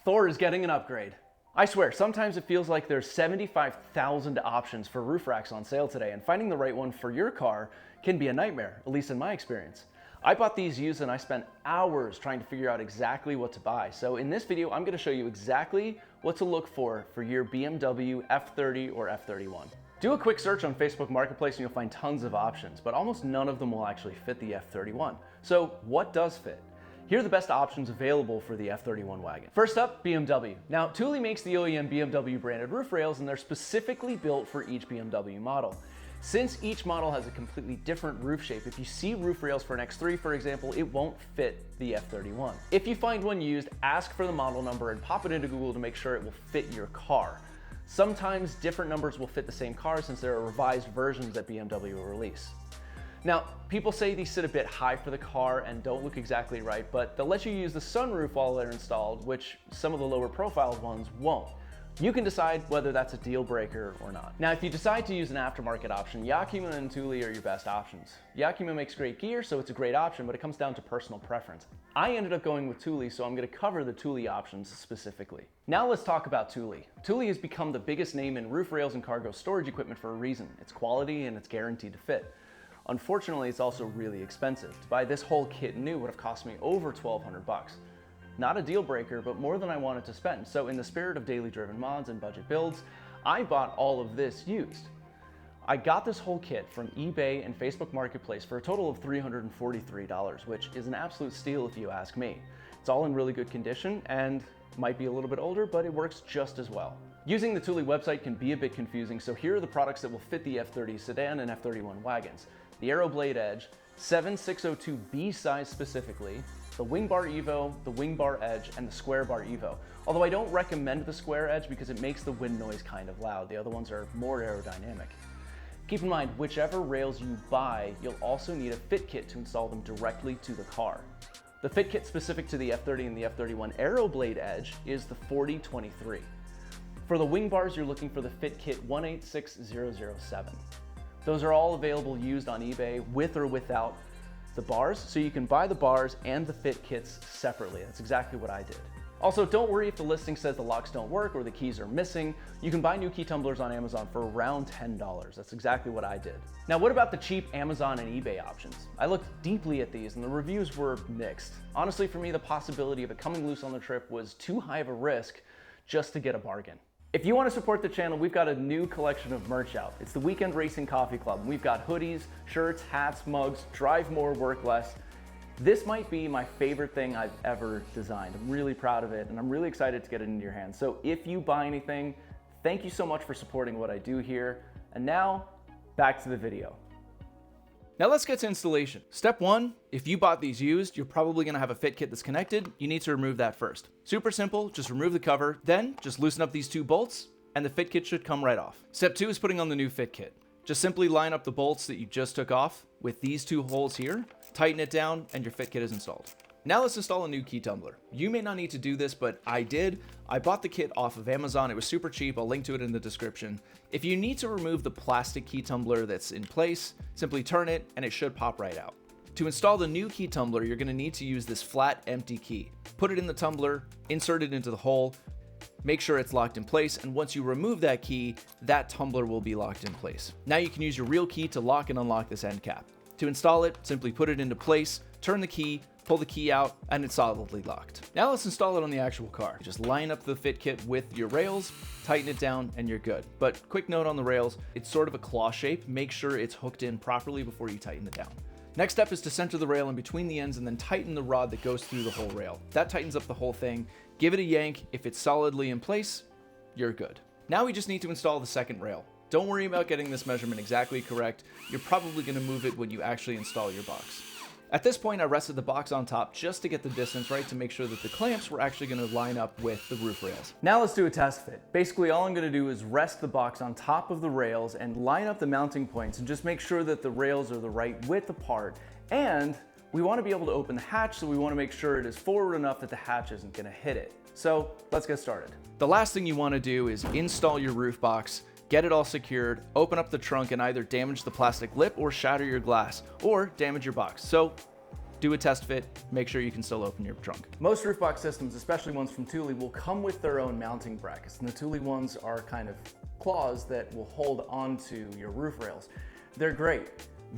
Thor is getting an upgrade. I swear, sometimes it feels like there's 75,000 options for roof racks on sale today, and finding the right one for your car can be a nightmare, at least in my experience. I bought these used and I spent hours trying to figure out exactly what to buy. So in this video, I'm gonna show you exactly what to look for your BMW F30 or F31. Do a quick search on Facebook Marketplace and you'll find tons of options, but almost none of them will actually fit the F31. So what does fit? Here are the best options available for the F31 wagon. First up, BMW. Now, Thule makes the OEM BMW branded roof rails and they're specifically built for each BMW model. Since each model has a completely different roof shape, if you see roof rails for an X3, for example, it won't fit the F31. If you find one used, ask for the model number and pop it into Google to make sure it will fit your car. Sometimes different numbers will fit the same car since there are revised versions that BMW will release. Now, people say these sit a bit high for the car and don't look exactly right, but they'll let you use the sunroof while they're installed, which some of the lower profile ones won't. You can decide whether that's a deal breaker or not. Now, if you decide to use an aftermarket option, Yakima and Thule are your best options. Yakima makes great gear, so it's a great option, but it comes down to personal preference. I ended up going with Thule, so I'm gonna cover the Thule options specifically. Now let's talk about Thule. Thule has become the biggest name in roof rails and cargo storage equipment for a reason. It's quality and it's guaranteed to fit. Unfortunately, it's also really expensive. To buy this whole kit new would have cost me over 1,200 bucks. Not a deal breaker, but more than I wanted to spend. So in the spirit of daily driven mods and budget builds, I bought all of this used. I got this whole kit from eBay and Facebook Marketplace for a total of $343, which is an absolute steal if you ask me. It's all in really good condition and might be a little bit older, but it works just as well. Using the Thule website can be a bit confusing, so here are the products that will fit the F30 sedan and F31 wagons. The Aeroblade Edge, 7602B size specifically, the Wing Bar Evo, the Wing Bar Edge, and the Square Bar Evo. Although I don't recommend the Square Edge because it makes the wind noise kind of loud. The other ones are more aerodynamic. Keep in mind, whichever rails you buy, you'll also need a fit kit to install them directly to the car. The fit kit specific to the F30 and the F31 Aeroblade Edge is the 4023. For the wing bars, you're looking for the fit kit 186007. Those are all available used on eBay with or without the bars, so you can buy the bars and the fit kits separately. That's exactly what I did. Also, don't worry if the listing says the locks don't work or the keys are missing. You can buy new key tumblers on Amazon for around $10. That's exactly what I did. Now, what about the cheap Amazon and eBay options? I looked deeply at these and the reviews were mixed. Honestly, for me, the possibility of it coming loose on the trip was too high of a risk just to get a bargain. If you want to support the channel, we've got a new collection of merch out. It's the Weekend Racing Coffee Club. We've got hoodies, shirts, hats, mugs, drive more, work less. This might be my favorite thing I've ever designed. I'm really proud of it and I'm really excited to get it into your hands. So if you buy anything, thank you so much for supporting what I do here. And now, back to the video. Now let's get to installation. Step one, if you bought these used, you're probably gonna have a fit kit that's connected. You need to remove that first. Super simple, just remove the cover, then just loosen up these two bolts and the fit kit should come right off. Step two is putting on the new fit kit. Just simply line up the bolts that you just took off with these two holes here, tighten it down, and your fit kit is installed. Now let's install a new key tumbler. You may not need to do this, but I did. I bought the kit off of Amazon. It was super cheap. I'll link to it in the description. If you need to remove the plastic key tumbler that's in place, simply turn it and it should pop right out. To install the new key tumbler, you're gonna need to use this flat empty key. Put it in the tumbler, insert it into the hole, make sure it's locked in place, and once you remove that key, that tumbler will be locked in place. Now you can use your real key to lock and unlock this end cap. To install it, simply put it into place, turn the key, pull the key out, and it's solidly locked. Now let's install it on the actual car. Just line up the fit kit with your rails, tighten it down, and you're good. But quick note on the rails, it's sort of a claw shape. Make sure it's hooked in properly before you tighten it down. Next step is to center the rail in between the ends and then tighten the rod that goes through the whole rail. That tightens up the whole thing. Give it a yank. If it's solidly in place, you're good. Now we just need to install the second rail. Don't worry about getting this measurement exactly correct. You're probably gonna move it when you actually install your box. At this point, I rested the box on top just to get the distance right to make sure that the clamps were actually gonna line up with the roof rails. Now let's do a test fit. Basically, all I'm gonna do is rest the box on top of the rails and line up the mounting points and just make sure that the rails are the right width apart. And we wanna be able to open the hatch, so we wanna make sure it is forward enough that the hatch isn't gonna hit it. So let's get started. The last thing you wanna do is install your roof box, get it all secured, open up the trunk and either damage the plastic lip or shatter your glass or damage your box. So do a test fit, make sure you can still open your trunk. Most roof box systems, especially ones from Thule, will come with their own mounting brackets, and the Thule ones are kind of claws that will hold onto your roof rails. They're great.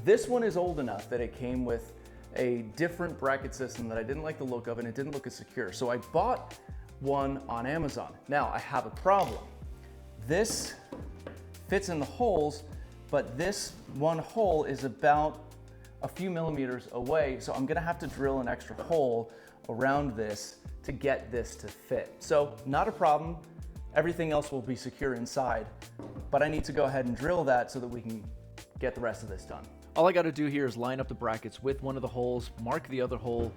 This one is old enough that it came with a different bracket system that I didn't like the look of, and it didn't look as secure. So I bought one on Amazon. Now I have a problem. This fits in the holes, but this one hole is about a few millimeters away, so I'm gonna have to drill an extra hole around this to get this to fit. So not a problem. Everything else will be secure inside, but I need to go ahead and drill that so that we can get the rest of this done. All I gotta do here is line up the brackets with one of the holes, mark the other hole,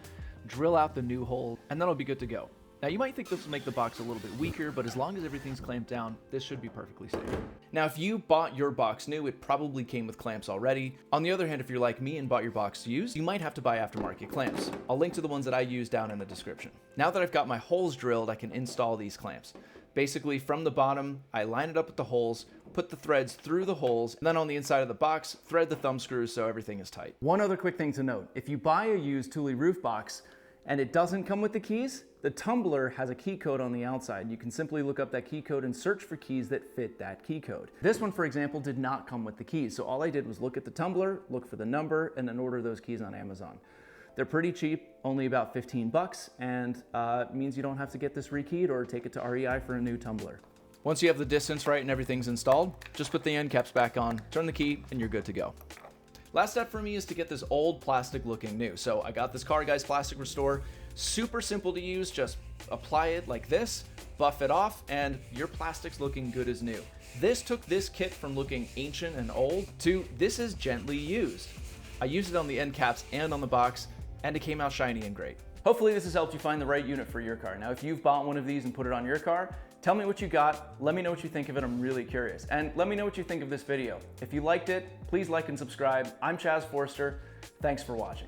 drill out the new hole, and then I'll be good to go. Now you might think this will make the box a little bit weaker, but as long as everything's clamped down, this should be perfectly safe. Now if you bought your box new, it probably came with clamps already. On the other hand, if you're like me and bought your box used, you might have to buy aftermarket clamps. I'll link to the ones that I use down in the description. Now that I've got my holes drilled, I can install these clamps. Basically from the bottom, I line it up with the holes, put the threads through the holes, and then on the inside of the box, thread the thumb screws so everything is tight. One other quick thing to note, if you buy a used Thule roof box and it doesn't come with the keys, the tumbler has a key code on the outside. You can simply look up that key code and search for keys that fit that key code. This one, for example, did not come with the keys. So all I did was look at the tumbler, look for the number, and then order those keys on Amazon. They're pretty cheap, only about 15 bucks, and means you don't have to get this rekeyed or take it to REI for a new tumbler. Once you have the distance right and everything's installed, just put the end caps back on, turn the key, and you're good to go. Last step for me is to get this old plastic looking new. So I got this Car Guys Plastic Restore. Super simple to use, just apply it like this, buff it off, and your plastic's looking good as new. This took this kit from looking ancient and old to this is gently used. I used it on the end caps and on the box, and it came out shiny and great. Hopefully this has helped you find the right unit for your car. Now, if you've bought one of these and put it on your car, tell me what you got. Let me know what you think of it. I'm really curious. And let me know what you think of this video. If you liked it, please like and subscribe. I'm Chaz Forster. Thanks for watching.